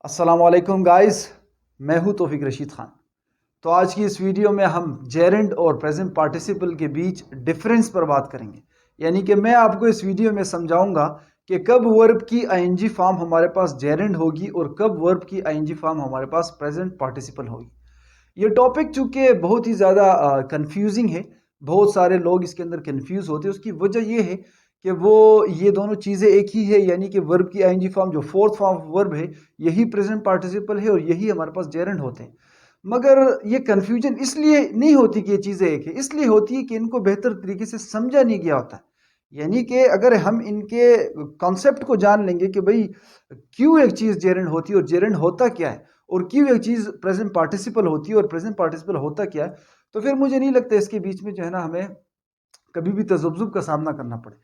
अस्सलामुअलैकुम गाइस, मैं हूं तौफीक रशीद खान। तो आज की इस वीडियो में हम जेरेंड और प्रेजेंट पार्टिसिपल के बीच डिफरेंस पर बात करेंगे। यानी कि मैं आपको इस वीडियो में समझाऊंगा कि कब वर्ब की आईएनजी फॉर्म हमारे पास जेरेंड होगी और कब वर्ब की आईएनजी फॉर्म हमारे पास प्रेजेंट पार्टिसिपल होगी। ये टॉपिक चूंकि बहुत ही ज़्यादा कंफ्यूजिंग है, बहुत सारे लोग इसके अंदर कंफ्यूज होते हैं। उसकी वजह ये है कि ये दोनों चीज़ें एक ही है, यानी कि वर्ब की आईएनजी फॉर्म जो फोर्थ फॉर्म वर्ब है यही प्रेजेंट पार्टिसिपल है और यही हमारे पास जेरेंड होते हैं। मगर ये कन्फ्यूजन इसलिए नहीं होती कि ये चीज़ें एक है, इसलिए होती है कि इनको बेहतर तरीके से समझा नहीं गया होता है। यानी कि अगर हम इनके कॉन्सेप्ट को जान लेंगे कि भाई क्यों एक चीज़ जेरेंड होती है और जेरेंड होता क्या है, और क्यों एक चीज़ प्रेजेंट पार्टिसिपल होती है और प्रेजेंट पार्टिसिपल होता क्या है, तो फिर मुझे नहीं लगता इसके बीच में जो है ना हमें कभी भी तज़ब्ज़ुब का सामना करना पड़े।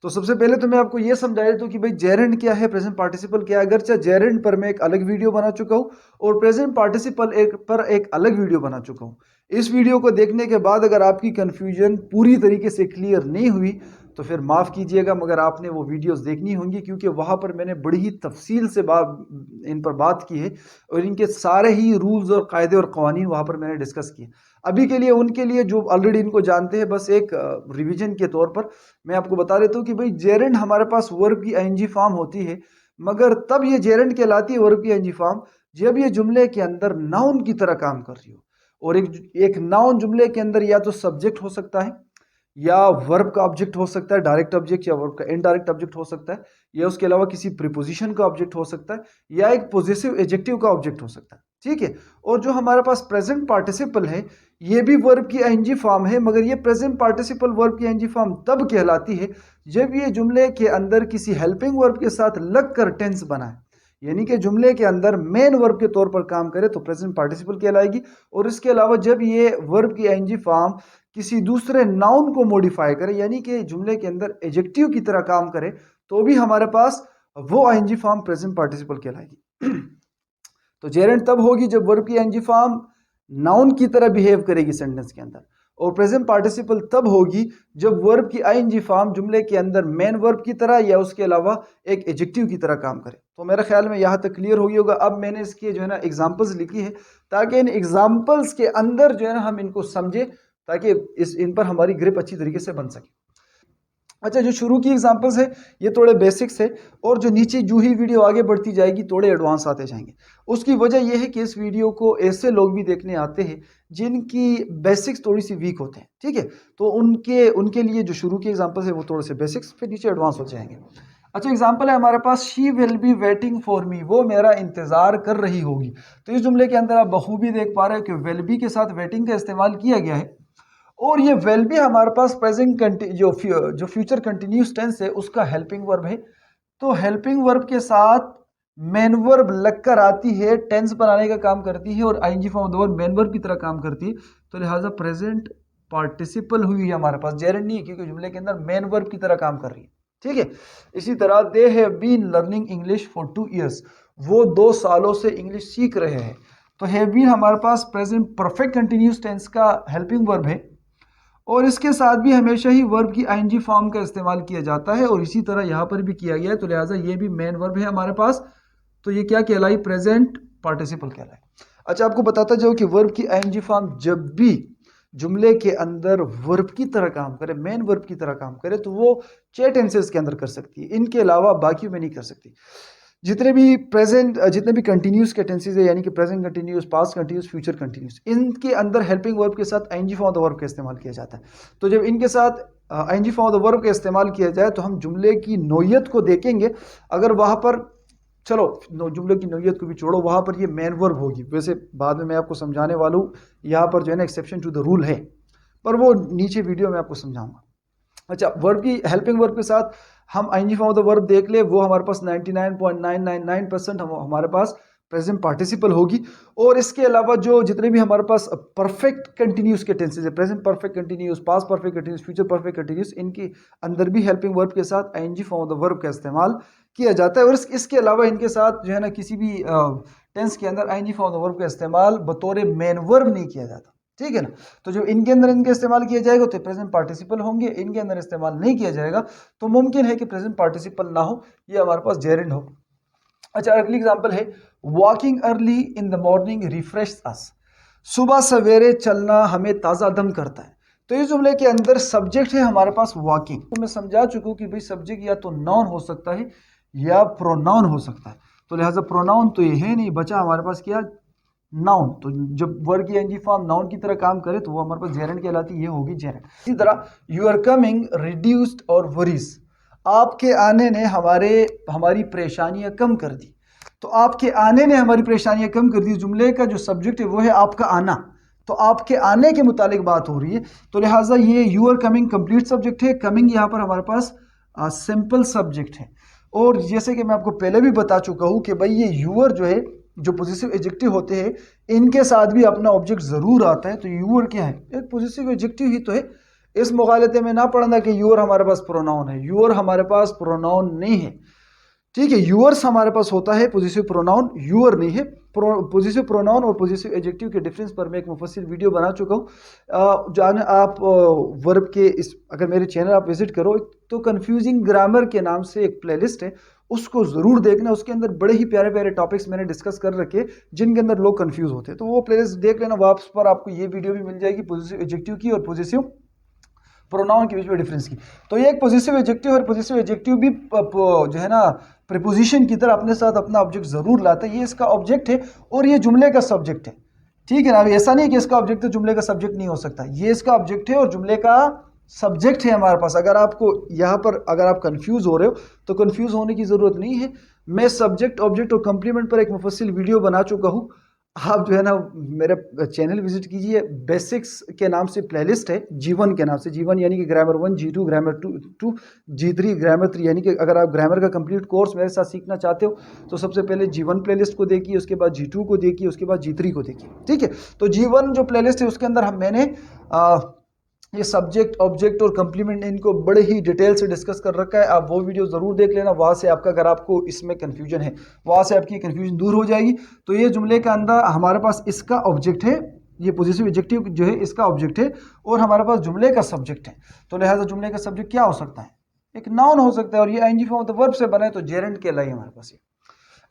तो सबसे पहले तो मैं आपको ये समझा देता हूँ कि भाई जेरेंड क्या है, प्रेजेंट पार्टिसिपल क्या है। अगरचे जेरेंड पर मैं एक अलग वीडियो बना चुका हूँ और प्रेजेंट पार्टिसिपल पर एक अलग वीडियो बना चुका हूँ। इस वीडियो को देखने के बाद अगर आपकी कन्फ्यूजन पूरी तरीके से क्लियर नहीं हुई तो फिर माफ़ कीजिएगा, मगर आपने वो वीडियोस देखनी होंगी, क्योंकि वहाँ पर मैंने बड़ी ही तफसील से इन पर बात की है और इनके सारे ही रूल्स और कायदे और कवानीन वहाँ पर मैंने डिस्कस किए। अभी के लिए उनके लिए जो ऑलरेडी इनको जानते हैं, बस एक रिवीजन के तौर पर मैं आपको बता देता हूँ कि भाई जेरेंड हमारे पास वर्ब की आईएनजी फॉर्म होती है, मगर तब ये जेरेंड कहलाती है वर्ब की आईएनजी फॉर्म जब ये जुमले के अंदर नाउन की तरह काम कर रही हो। और एक नाउन जुमले के अंदर या तो सब्जेक्ट हो सकता है, या वर्ब का ऑब्जेक्ट हो सकता है डायरेक्ट ऑब्जेक्ट, या वर्ब का इनडायरेक्ट ऑब्जेक्ट हो सकता है, या उसके अलावा किसी प्रीपोजिशन का ऑब्जेक्ट हो सकता है, या एक पॉजिटिव एडजेक्टिव का ऑब्जेक्ट हो सकता है। ठीक है। और जो हमारे पास प्रेजेंट पार्टिसिपल है ये भी वर्ब की आईएनजी फॉर्म है, मगर ये प्रेजेंट पार्टिसिपल वर्ब की आईएनजी फॉर्म तब कहलाती है जब ये जुमले के अंदर किसी हेल्पिंग वर्ब के साथ लगकर टेंस बनाए, यानी कि जुमले के अंदर मेन वर्ब के तौर पर काम करे तो प्रेजेंट पार्टिसिपल कहलाएगी। और इसके अलावा जब ये वर्ब की आईएनजी फॉर्म किसी दूसरे नाउन को मॉडिफाई करे, यानी कि जुमले के अंदर एडजेक्टिव की तरह काम करे, तो भी हमारे पास वो आईएनजी फॉर्म प्रेजेंट पार्टिसिपल कहलाएगी। तो जेरेंड तब होगी जब वर्ब की आईएनजी फॉर्म नाउन की तरह बिहेव करेगी सेंटेंस के अंदर, और प्रेजेंट पार्टिसिपल तब होगी जब वर्ब की आईएनजी फॉर्म जुमले के अंदर मेन वर्ब की तरह या उसके अलावा एक एडजेक्टिव की तरह काम करे। तो मेरे ख्याल में यहाँ तक क्लियर हो गया होगा। अब मैंने इसकी जो है ना एग्जांपल्स लिखी है ताकि इन एग्जांपल्स के अंदर जो है ना हम इनको समझे, ताकि इन पर हमारी ग्रिप अच्छी तरीके से बन सके। अच्छा, जो शुरू की एग्जांपल्स है ये थोड़े बेसिक्स है, और जो नीचे जो ही वीडियो आगे बढ़ती जाएगी थोड़े एडवांस आते जाएंगे। उसकी वजह यह है कि इस वीडियो को ऐसे लोग भी देखने आते हैं जिनकी बेसिक्स थोड़ी सी वीक होते हैं। ठीक है। तो उनके उनके लिए जो शुरू की एग्जांपल्स है वो थोड़े से बेसिक्स, फिर नीचे एडवांस हो जाएंगे। अच्छा, एग्जांपल है हमारे पास, she will be waiting for me, वो मेरा इंतजार कर रही होगी। तो इस जुमले के अंदर आप बखूबी देख पा रहे हो कि विल बी के साथ वेटिंग का इस्तेमाल किया गया है, और ये वेल भी हमारे पास प्रेजेंट जो फ्यूचर कंटिन्यूस टेंस है उसका हेल्पिंग वर्ब है। तो हेल्पिंग वर्ब के साथ मेन वर्ब लगकर आती है, टेंस बनाने का काम करती है, और ING form of the verb main verb की तरह काम करती है। तो लिहाजा प्रेजेंट पार्टिसिपल हुई है हमारे पास, जेरेंड नहीं है, क्योंकि जुमले के अंदर मेन वर्ब की तरह काम कर रही है। ठीक है। इसी तरह they have been learning English for 2 years, वो 2 सालों से इंग्लिश सीख रहे हैं। तो हैव बीन हमारे पास प्रेजेंट परफेक्ट कंटिन्यूस टेंस का हेल्पिंग वर्ब है, और इसके साथ भी हमेशा ही वर्ब की आईएनजी फॉर्म का इस्तेमाल किया जाता है, और इसी तरह यहाँ पर भी किया गया है। तो लिहाजा ये भी मेन वर्ब है हमारे पास, तो ये क्या कहलाई, प्रेजेंट पार्टिसिपल कहलाई। अच्छा, आपको बताता जाओ कि वर्ब की आईएनजी फॉर्म जब भी जुमले के अंदर वर्ब की तरह काम करे, मेन वर्ब की तरह काम करे, तो वो 6 टेंसेस के अंदर कर सकती है, इनके अलावा बाकी में नहीं कर सकती। जितने भी कंटिन्यूस के टेंसेस है, यानी कि present continuous, past continuous, future continuous, इनके अंदर हेल्पिंग वर्ब के साथ ING form of the verb का इस्तेमाल किया जाता है। तो जब इनके साथ ING form of the verb का इस्तेमाल किया जाए तो हम जुमले की नोयत को देखेंगे। अगर वहां पर, चलो जुमले की नोयत को भी छोड़ो, वहां पर ये मेन वर्ब होगी। वैसे बाद में मैं आपको समझाने वाला हूँ, यहाँ पर जो है ना एक्सेप्शन टू द रूल है, पर वो नीचे वीडियो में आपको समझाऊंगा। अच्छा, वर्ब की हेल्पिंग वर्ब के साथ हम ING form of the verb देख ले, वो हमारे पास 99.999% हमारे पास प्रेजेंट पार्टिसिपल होगी। और इसके अलावा जो जितने भी हमारे पास परफेक्ट कंटिन्यूस के टेंसेस है, present perfect continuous, past perfect continuous, future perfect continuous, इनके अंदर भी हेल्पिंग वर्ब के साथ ING form of the verb का इस्तेमाल किया जाता है। और इसके अलावा इनके साथ जो है ना किसी भी टेंस के अंदर ING form of the verb का इस्तेमाल बतौर मेन वर्ब नहीं किया जाता। ठीक है ना। तो जो इनके अंदर इनका इस्तेमाल किया जाएगा तो प्रेजेंट पार्टिसिपल होंगे, इनके अंदर इस्तेमाल नहीं किया जाएगा तो मुमकिन है कि प्रेजेंट पार्टिसिपल ना हो, ये हमारे पास जेरेंड हो। अच्छा, अगली एग्जांपल है walking early in the morning refresh us. सुबह सवेरे चलना हमें ताज़ा दम करता है। तो इस जुमले के अंदर सब्जेक्ट है हमारे पास वॉकिंग। तो मैं समझा चुका हूं कि भाई सब्जेक्ट या तो नाउन हो सकता है या प्रोनाउन हो सकता है। तो लिहाजा प्रोनाउन तो ये है नहीं, बचा हमारे पास क्या, नाउन। तो जब वर्ड की एनजी फॉर्म नाउन की तरह काम करे तो वो हमारे पास जेरेंट कहलाती है, ये होगी जेरेंट। इसी तरह यू आर कमिंग रिड्यूस्ड और वरीज, आपके आने ने हमारी परेशानियां कम कर दी। तो आपके आने ने हमारी परेशानियां कम कर दी, जुमले का जो सब्जेक्ट है वो है आपका आना। तो आपके आने के मुतालिक बात हो रही है, तो लिहाजा ये you are coming complete subject है, कमिंग यहाँ पर हमारे पास सिंपल सब्जेक्ट है। और जैसे कि मैं आपको पहले भी बता चुका हूं कि भाई ये यूअर जो है, जो पोजेसिव एडजेक्टिव होते हैं, इनके साथ भी अपना ऑब्जेक्ट जरूर आता है। तो यूअर क्या है, एक पोजेसिव एडजेक्टिव ही तो है। इस मुगालते में ना पढ़ना कि यूअर हमारे पास प्रोनाउन है, यूअर हमारे पास प्रोनाउन नहीं है, ठीक है। यूअर्स हमारे पास होता है पोजेसिव प्रोनाउन, यूअर नहीं है। पोजेसिव प्रोनाउन और पोजेसिव एडजेक्टिव के डिफरेंस पर मैं एक मुफस्सिल वीडियो बना चुका हूँ। जाने आप वर्ब के इस, अगर मेरे चैनल आप विजिट करो तो कन्फ्यूजिंग ग्रामर के नाम से एक प्लेलिस्ट है, उसको जरूर देखना। उसके अंदर बड़े ही प्यारे प्यारे टॉपिक्स मैंने डिस्कस कर रखे जिनके अंदर लोग कंफ्यूज होते हैं, तो वो प्लेलिस्ट देख लेना। वापस पर आपको ये वीडियो भी मिल जाएगी पोजेसिव एडजेक्टिव की और पोजेसिव प्रोनाउन के बीच में डिफरेंस की। तो ये एक पॉजिटिव एडजेक्टिव और पॉजिटिव एडजेक्टिव भी जो है ना प्रीपोजिशन की तरह अपने साथ अपना ऑब्जेक्ट जरूर लाता है। ये इसका ऑब्जेक्ट है और ये जुमले का सब्जेक्ट है, ठीक है ना। अभी ऐसा नहीं कि इसका ऑब्जेक्ट है जुमले का सब्जेक्ट नहीं हो सकता, ये इसका ऑब्जेक्ट है और जुमले का सब्जेक्ट है हमारे पास। अगर आपको यहाँ पर अगर आप कंफ्यूज हो रहे हो तो कंफ्यूज होने की जरूरत नहीं है। मैं सब्जेक्ट ऑब्जेक्ट और कंप्लीमेंट पर एक मुफस्सिल वीडियो बना चुका हूँ। आप जो है ना मेरे चैनल विजिट कीजिए, बेसिक्स के नाम से प्लेलिस्ट है, G1 के नाम से। G1 यानी कि grammar 1, G2 grammar 2, G3 grammar 3, यानी कि अगर आप ग्रामर का कंप्लीट कोर्स मेरे साथ सीखना चाहते हो तो सबसे पहले G1 प्लेलिस्ट को देखिए, उसके बाद G2 को देखिए, उसके बाद G3 को देखिए, ठीक है। तो G1 जो प्लेलिस्ट है उसके अंदर मैंने ये सब्जेक्ट ऑब्जेक्ट और कंप्लीमेंट इनको बड़े ही डिटेल से डिस्कस कर रखा है। आप वो वीडियो ज़रूर देख लेना, वहाँ से आपका, अगर आपको इसमें कन्फ्यूजन है, वहाँ से आपकी कन्फ्यूजन दूर हो जाएगी। तो ये जुमले का अंदर हमारे पास इसका ऑब्जेक्ट है, ये पॉजिटिव एडजेक्टिव जो है इसका ऑब्जेक्ट है और हमारे पास जुमले का सब्जेक्ट है। तो लिहाजा जुमले का सब्जेक्ट क्या हो सकता है, एक नाउन हो सकता है और ये ING form of the verb से बने तो जेरेंट कहलाई हमारे पास।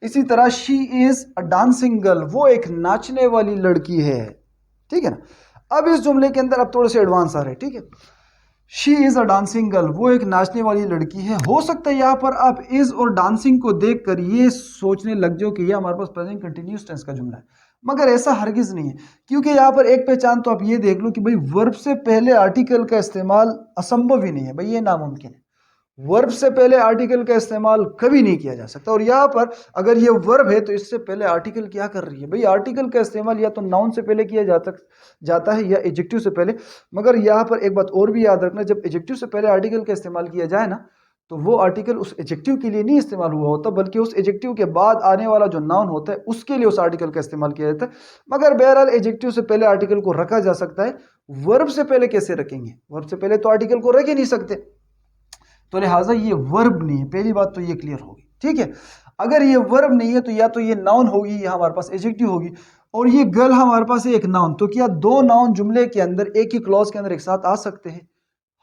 इसी तरह she is a dancing girl, वो एक नाचने वाली लड़की है, ठीक है ना। अब इस जुमले के अंदर अब थोड़े से एडवांस आ रहे हैं, ठीक है। She is a dancing girl, वो एक नाचने वाली लड़की है। हो सकता है यहाँ पर आप इज और डांसिंग को देखकर ये सोचने लग जाओ कि ये हमारे पास प्रेजेंट कंटिन्यूअस टेंस का जुमला है, मगर ऐसा हरगिज नहीं है। क्योंकि यहाँ पर एक पहचान तो आप ये देख लो कि भाई वर्ब से पहले आर्टिकल का इस्तेमाल असंभव ही नहीं है, भाई ये नामुमकिन है। वर्ब से पहले आर्टिकल का इस्तेमाल कभी नहीं किया जा सकता। और यहाँ पर अगर ये वर्ब है तो इससे पहले आर्टिकल क्या कर रही है, भाई आर्टिकल का इस्तेमाल या तो नाउन से पहले किया जाता है या एडजेक्टिव से पहले। मगर यहाँ पर एक बात और भी याद रखना, जब एडजेक्टिव से पहले आर्टिकल का इस्तेमाल किया जाए ना तो वो आर्टिकल उस एडजेक्टिव के लिए नहीं इस्तेमाल हुआ होता, बल्कि उस एडजेक्टिव के बाद आने वाला जो नाउन होता है उसके लिए उस आर्टिकल का इस्तेमाल किया जाता है। मगर बहरहाल एडजेक्टिव से पहले आर्टिकल को रखा जा सकता है, वर्ब से पहले कैसे रखेंगे, वर्ब से पहले तो आर्टिकल को रख ही नहीं सकते। तो लिहाजा ये वर्ब नहीं है, पहली बात तो ये क्लियर होगी, ठीक है। अगर ये वर्ब नहीं है तो या तो ये नाउन होगी या हमारे पास एडजेक्टिव होगी। और ये गर्ल हमारे पास है एक नाउन, तो क्या दो नाउन जुमले के अंदर एक ही क्लॉज के अंदर एक साथ आ सकते हैं?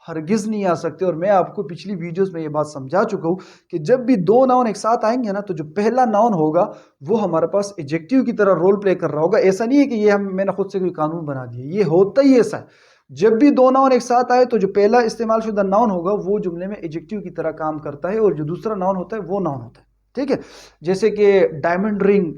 हरगिज नहीं आ सकते। और मैं आपको पिछली वीडियोस में ये बात समझा चुका हूं कि जब भी दो नाउन एक साथ आएंगे ना तो जो पहला नाउन होगा वो हमारे पास एडजेक्टिव की तरह रोल प्ले कर रहा होगा। ऐसा नहीं है कि ये मैंने खुद से कोई कानून बना दिया, ये होता ही ऐसा है। जब भी दो नाउन एक साथ आए तो जो पहला इस्तेमाल शुदा नाउन होगा वो जुमले में एडजेक्टिव की तरह काम करता है और जो दूसरा नाउन होता है वो नाउन होता है, ठीक है। जैसे कि डायमंड रिंग,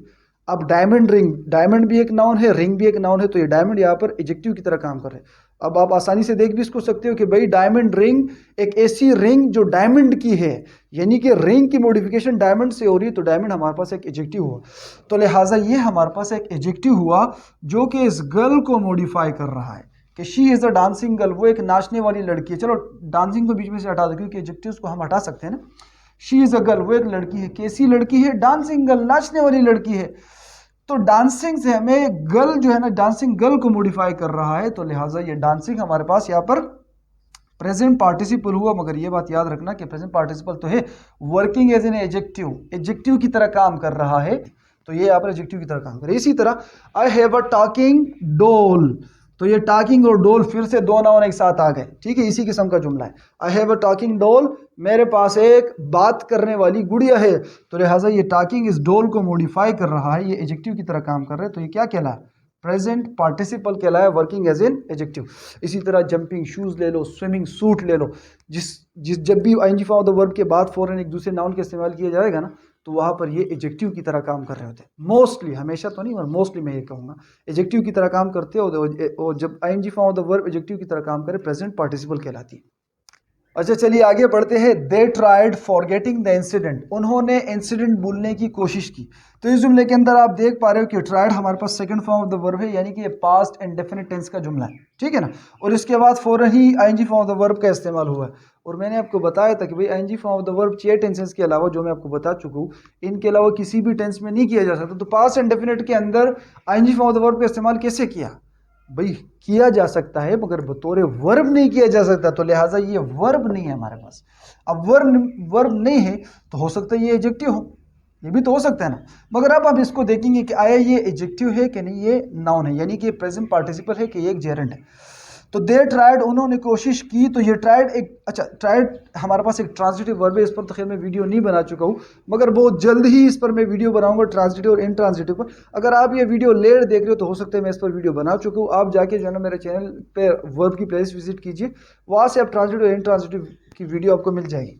अब डायमंड रिंग, डायमंड भी एक नाउन है, रिंग भी एक नाउन है, तो ये डायमंड यहाँ पर एडजेक्टिव की तरह काम कर रहे हैं। अब आप आसानी से देख भी इसको सकते हो कि भाई डायमंड रिंग एक ऐसी रिंग जो डायमंड की है, यानी कि रिंग की मॉडिफिकेशन डायमंड से हो रही है, तो डायमंड हमारे पास एक एडजेक्टिव हुआ। तो लिहाजा ये हमारे पास एक एडजेक्टिव हुआ जो कि इस गर्ल को मॉडिफाई कर रहा है कि she is a dancing girl, वो एक नाचने वाली लड़की है। चलो डांसिंग को बीच में से हटा दो क्योंकि एडजेक्टिव्स को हम हटा सकते हैं ना। शी इज अ गर्ल, वो एक लड़की है, कैसी लड़की है? डांसिंग गर्ल, नाचने वाली लड़की है। तो डांसिंग से हमें गर्ल जो है ना, डांसिंग गर्ल को मॉडिफाई कर रहा है, तो लिहाजा ये डांसिंग हमारे पास यहाँ पर प्रेजेंट पार्टिसिपल हुआ। मगर ये बात याद रखना कि प्रेजेंट पार्टिसिपल तो है, working as an adjective, adjective की तरह काम कर रहा है, तो ये यहाँ पर एडजेक्टिव की तरह काम करे। इसी तरह I have a talking doll, तो ये टॉकिंग और डोल फिर से दो नाउन एक साथ आ गए, ठीक है, इसी किस्म का जुमला है। आई हैव अ टॉकिंग डोल, मेरे पास एक बात करने वाली गुड़िया है। तो लिहाजा ये टॉकिंग इस डोल को मॉडिफाई कर रहा है, ये एडजेक्टिव की तरह काम कर रहा है, तो ये क्या कहलाया, प्रेजेंट पार्टिसिपल कहलाया, वर्किंग एज इन एडजेक्टिव। इसी तरह जंपिंग शूज ले लो, स्विमिंग सूट ले लो, जिस जिस जब भी ING form of the verb के बाद फौरन एक दूसरे नाउन का इस्तेमाल किया जाएगा ना, तो वहां पर ये एडजेक्टिव की तरह काम कर रहे होते हैं मोस्टली, हमेशा तो नहीं और मोस्टली मैं ये कहूँगा एडजेक्टिव की तरह काम करते हो। और जब ING form of the verb adjective की तरह काम करे, प्रेजेंट पार्टिसिपल कहलाती है। अच्छा चलिए आगे बढ़ते हैं। They tried forgetting the incident, उन्होंने इंसिडेंट भूलने की कोशिश की। तो इस जुमले के अंदर आप देख पा रहे हो कि ट्राइड हमारे पास second form of the verb है, यानी कि ये पास्ट इंडेफिनिट टेंस का जुमला है, ठीक है ना। और इसके बाद फौरन ही ING form of the verb का इस्तेमाल हुआ है। और मैंने आपको बताया था कि भाई ING form of the verb 6 tenses के अलावा, जो मैं आपको बता चुका हूँ, इनके अलावा किसी भी टेंस में नहीं किया जा सकता। तो पास्ट इंडेफिनिट के अंदर ING form of the verb का इस्तेमाल कैसे किया, भाई किया जा सकता है मगर बतौर वर्ब नहीं किया जा सकता, तो लिहाजा ये वर्ब नहीं है हमारे पास। अब वर्ब नहीं है तो हो सकता है ये एडजेक्टिव हो, ये भी तो हो सकता है ना। मगर अब हम इसको देखेंगे कि आया ये एडजेक्टिव है कि नहीं, ये नाउन है, यानी कि प्रेजेंट पार्टिसिपल है कि ये एक जेरेंड है। तो दे ट्राइड, उन्होंने कोशिश की। तो ये ट्राइड एक, अच्छा ट्राइड हमारे पास एक ट्रांजिटिव वर्ब है, इस पर तो खैर मैं वीडियो नहीं बना चुका हूँ, मगर बहुत जल्द ही इस पर मैं वीडियो बनाऊंगा ट्रांजिटिव और इनट्रांजिटिव पर। अगर आप ये वीडियो लेट देख रहे हो तो हो सकता है मैं इस पर वीडियो बना चुका हूँ, आप जाके जो है ना मेरे चैनल पे वर्ब की प्लेलिस्ट विजिट कीजिए, वहाँ से आप ट्रांजिटिव और इनट्रांजिटिव की वीडियो आपको मिल जाएगी।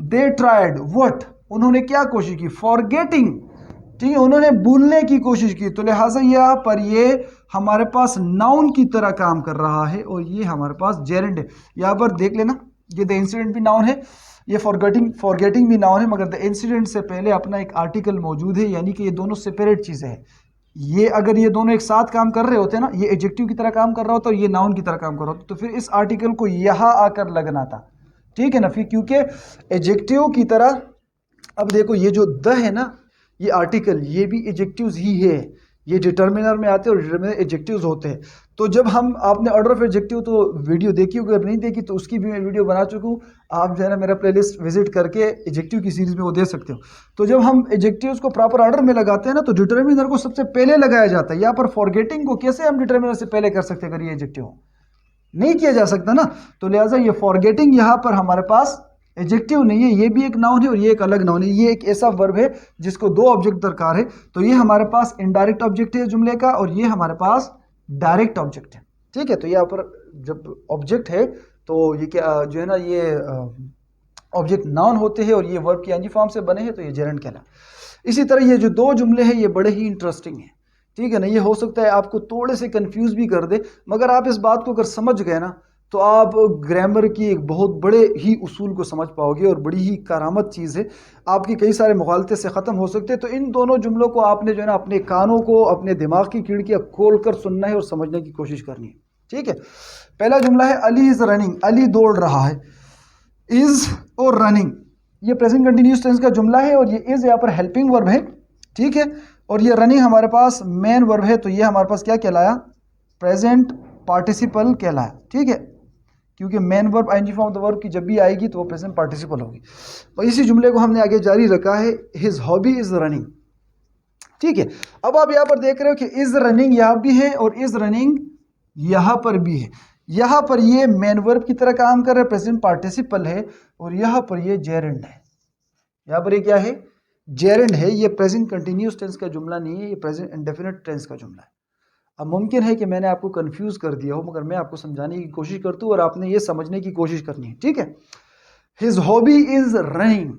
दे ट्राइड व्हाट, उन्होंने क्या कोशिश की, फॉरगेटिंग, ठीक है, उन्होंने भूलने की कोशिश की। तो लिहाजा यहाँ पर ये हमारे पास नाउन की तरह काम कर रहा है और ये हमारे पास जेरेंड है। यहाँ पर देख लेना, ये द इंसिडेंट भी नाउन है, ये फॉरगेटिंग भी नाउन है, मगर द इंसिडेंट से पहले अपना एक आर्टिकल मौजूद है, यानी कि ये दोनों सेपरेट चीज़ें हैं। ये अगर ये दोनों एक साथ काम कर रहे होते हैं ना, ये एडजेक्टिव की तरह काम कर रहा होता और ये नाउन की तरह काम कर रहा होता, तो फिर इस आर्टिकल को यहाँ आकर लगना था, ठीक है ना। फिर क्योंकि एडजेक्टिव की तरह, अब देखो ये जो द है ना, ये आर्टिकल, ये भी एडजेक्टिव्स ही है, ये डिटर्मिनर में आते हैं और डिटर्मिनर एडजेक्टिव्स होते हैं। तो जब हम, आपने ऑर्डर ऑफ एडजेक्टिव तो वीडियो देखी होगी, अगर नहीं देखी तो उसकी भी मैं वीडियो बना चुका हूँ, आप जो है ना मेरा प्लेलिस्ट विजिट करके एडजेक्टिव की सीरीज में वो दे सकते हो। तो जब हम एडजेक्टिव्स को प्रॉपर ऑर्डर में लगाते हैं ना, तो डिटर्मिनर को सबसे पहले लगाया जाता है। यहाँ पर फॉरगेटिंग को कैसे हम डिटर्मिनर से पहले कर सकते हैं, अगर ये एडजेक्टिव हो, नहीं किया जा सकता ना। तो लिहाजा ये फॉरगेटिंग यहाँ पर हमारे पास एडजेक्टिव नहीं है, ये भी एक नाउन है और ये एक अलग नाउन है। ये एक ऐसा वर्ब है जिसको दो ऑब्जेक्ट दरकार है। तो ये हमारे पास इनडायरेक्ट ऑब्जेक्ट है जुमले का, और ये हमारे पास डायरेक्ट ऑब्जेक्ट है, ठीक है। तो यहाँ पर जब ऑब्जेक्ट है तो ये क्या जो है ना, ये ऑब्जेक्ट नाउन होते हैं और ये वर्ब की आईएनजी फॉर्म से बने हैं, तो ये जेरेंड कहला। इसी तरह ये जो दो जुमले हैं ये बड़े ही इंटरेस्टिंग हैं, ठीक है ना। ये हो सकता है आपको थोड़े से कंफ्यूज भी कर दे, मगर आप इस बात को अगर समझ गए ना, तो आप ग्रामर की एक बहुत बड़े ही उसूल को समझ पाओगे और बड़ी ही करामत चीज़ है, आपकी कई सारे मुखालते से ख़त्म हो सकते हैं। तो इन दोनों जुमलों को आपने जो है ना अपने कानों को, अपने दिमाग की खिड़कियाँ खोल कर सुनना है और समझने की कोशिश करनी है, ठीक है। पहला जुमला है अली इज़ रनिंग, अली दौड़ रहा है। इज़ और रनिंग ये प्रेजेंट कंटिन्यूस टेंस का जुमला है, और ये इज़ यहाँ पर हेल्पिंग वर्ब है, ठीक है। और ये रनिंग हमारे पास मेन वर्ब है, तो ये हमारे पास क्या कहलाया, प्रेजेंट पार्टिसिपल कहलाया, ठीक है। क्योंकि main verb ING form of the verb की जब भी आएगी तो वो प्रेजेंट पार्टिसिपल होगी। और इसी जुमले को हमने आगे जारी रखा है, हिज हॉबी इज रनिंग, ठीक है। अब आप यहाँ पर देख रहे हो कि इज रनिंग यहाँ भी है और इज रनिंग यहाँ पर भी है। यहाँ पर ये मेन वर्ब की तरह काम कर रहा है, प्रेजेंट पार्टिसिपल है, और यहाँ पर ये जेरेंड है। यहाँ पर ये क्या है, जेरेंड है। ये प्रेजेंट कंटिन्यूस टेंस का जुमला नहीं है, ये प्रेजेंट इंडेफिनिट टेंस का जुमला है। अब मुमकिन है कि मैंने आपको कंफ्यूज कर दिया हो, मगर मैं आपको समझाने की कोशिश करता हूँ और आपने ये समझने की कोशिश करनी है, ठीक है। हिज हॉबी इज रनिंग,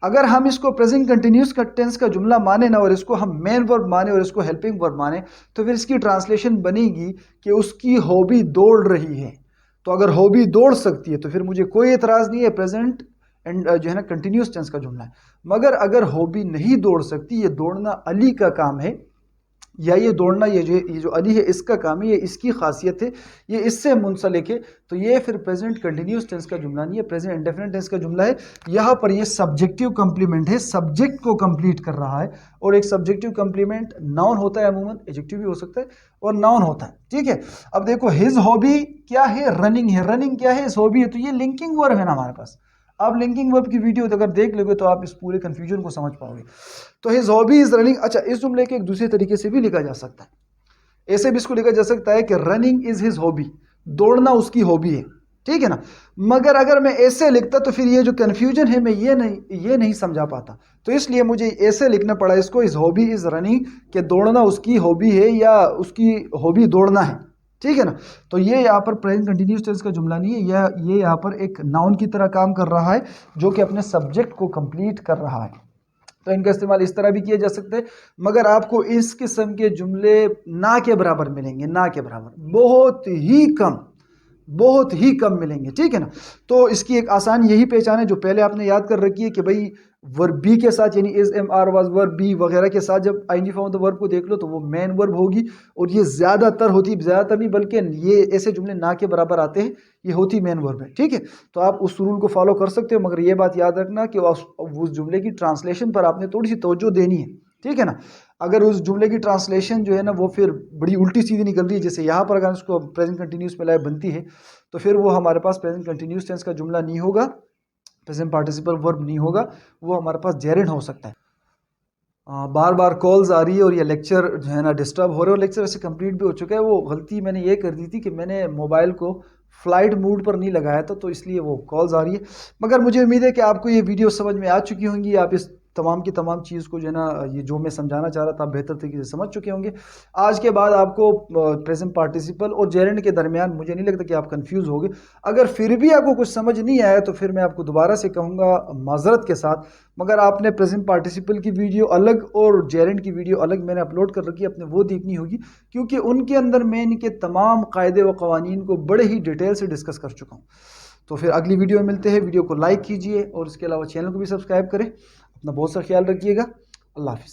अगर हम इसको प्रेजेंट कंटिन्यूस का टेंस का जुमला माने ना, और इसको हम मेन वर्ब माने और इसको हेल्पिंग वर्ब माने, तो फिर इसकी ट्रांसलेशन बनेगी कि उसकी हॉबी दौड़ रही है। तो अगर हॉबी दौड़ सकती है तो फिर मुझे कोई एतराज़ नहीं है, प्रेजेंट एंड जो है ना कंटिन्यूस टेंस का जुमला है। मगर अगर हॉबी नहीं दौड़ सकती, ये दौड़ना अली का काम है, या ये दौड़ना ये जो अली है इसका काम है, ये इसकी खासियत है, ये इससे मुंसलिक है, तो ये फिर प्रेजेंट कंटिन्यूस टेंस का जुमला नहीं है, प्रेजेंट इंडेफिनिट टेंस का जुमला है। यहाँ पर ये सब्जेक्टिव कंप्लीमेंट है, सब्जेक्ट को कंप्लीट कर रहा है, और एक सब्जेक्टिव कंप्लीमेंट नाउन होता है, अमूमन एडजेक्टिव भी हो सकता है और नाउन होता है, ठीक है। अब देखो हिज हॉबी क्या है, रनिंग है। रनिंग क्या है, हिज हॉबी है, तो ये लिंकिंग वर्ब है ना हमारे पास। आप लिंकिंग वर्ब की वीडियो अगर देख लोगे तो आप इस पूरे कंफ्यूजन को समझ पाओगे। तो हिज हॉबी इज रनिंग। अच्छा, इस जुमले के एक दूसरे तरीके से भी लिखा जा सकता है, ऐसे भी इसको लिखा जा सकता है कि रनिंग इज हिज हॉबी, दौड़ना उसकी हॉबी है, ठीक है ना। मगर अगर मैं ऐसे लिखता तो फिर ये जो कन्फ्यूजन है मैं ये नहीं समझा पाता, तो इसलिए मुझे ऐसे लिखना पड़ा इसको, इज हॉबी इज रनिंग, कि दौड़ना उसकी हॉबी है या उसकी हॉबी दौड़ना है, ठीक है ना। तो ये यहाँ पर प्रेजेंट कंटिन्यूअस टेंस का जुमला नहीं है, ये यहाँ पर एक नाउन की तरह काम कर रहा है जो कि अपने सब्जेक्ट को कंप्लीट कर रहा है। तो इनका इस्तेमाल इस तरह भी किया जा सकता है, मगर आपको इस किस्म के जुमले ना के बराबर मिलेंगे, ना के बराबर, बहुत ही कम मिलेंगे, ठीक है ना। तो इसकी एक आसान यही पहचान है जो पहले आपने याद कर रखी है कि भाई वर्ब बी के साथ यानी is, am, are, was, verb be वगैरह के साथ जब ING form of the verb को देख लो तो वो मेन वर्ब होगी, और ये ज़्यादातर नहीं बल्कि ये ऐसे जुमले ना के बराबर आते हैं, ये होती मेन वर्ब है, ठीक है। तो आप उस रूल को फॉलो कर सकते हो, मगर ये बात याद रखना कि उस जुमले की ट्रांसलेशन पर आपने थोड़ी सी तवज्जो देनी है, ठीक है ना। अगर उस जुमले की ट्रांसलेशन जो है ना वो फिर बड़ी उल्टी सीधी निकल रही है, जैसे यहाँ पर अगर उसको प्रेजेंट कंटिन्यूस में लाए बनती है तो फिर वो हमारे पास प्रेजेंट कंटिन्यूस टेंस का जुमला नहीं होगा, प्रेजेंट पार्टिसिपल वर्ब नहीं होगा, वो हमारे पास जेरेंड हो सकता है। बार बार कॉल्स आ रही है और ये लेक्चर जो है ना डिस्टर्ब हो रहे हो, लेक्चर ऐसे कंप्लीट भी हो चुका है। वो गलती मैंने ये कर दी थी कि मैंने मोबाइल को फ्लाइट मोड पर नहीं लगाया था, तो इसलिए वो कॉल्स आ रही है। मगर मुझे उम्मीद है कि आपको ये वीडियो समझ में आ चुकी होंगी, आप इस तमाम की तमाम चीज़ को जो है ना, ये जो मैं समझाना चाह रहा था आप बेहतर तरीके से समझ चुके होंगे। आज के बाद आपको प्रेजेंट पार्टिसिपल और जेरेंड के दरमियान मुझे नहीं लगता कि आप कंफ्यूज होगे। अगर फिर भी आपको कुछ समझ नहीं आया तो फिर मैं आपको दोबारा से कहूँगा माजरत के साथ, मगर आपने प्रेजेंट पार्टिसिपल की वीडियो अलग और जेरेंड की वीडियो अलग मैंने अपलोड कर रखी है, अपने वो देखनी होगी, क्योंकि उनके अंदर मैं इनके तमाम कायदे व कवानीन को बड़े ही डिटेल से डिस्कस कर चुका हूँ। तो फिर अगली वीडियो में मिलते हैं, वीडियो को लाइक कीजिए और इसके अलावा चैनल को भी सब्सक्राइब करें। अपना बहुत सा ख्याल रखिएगा। अल्लाह हाफिज़।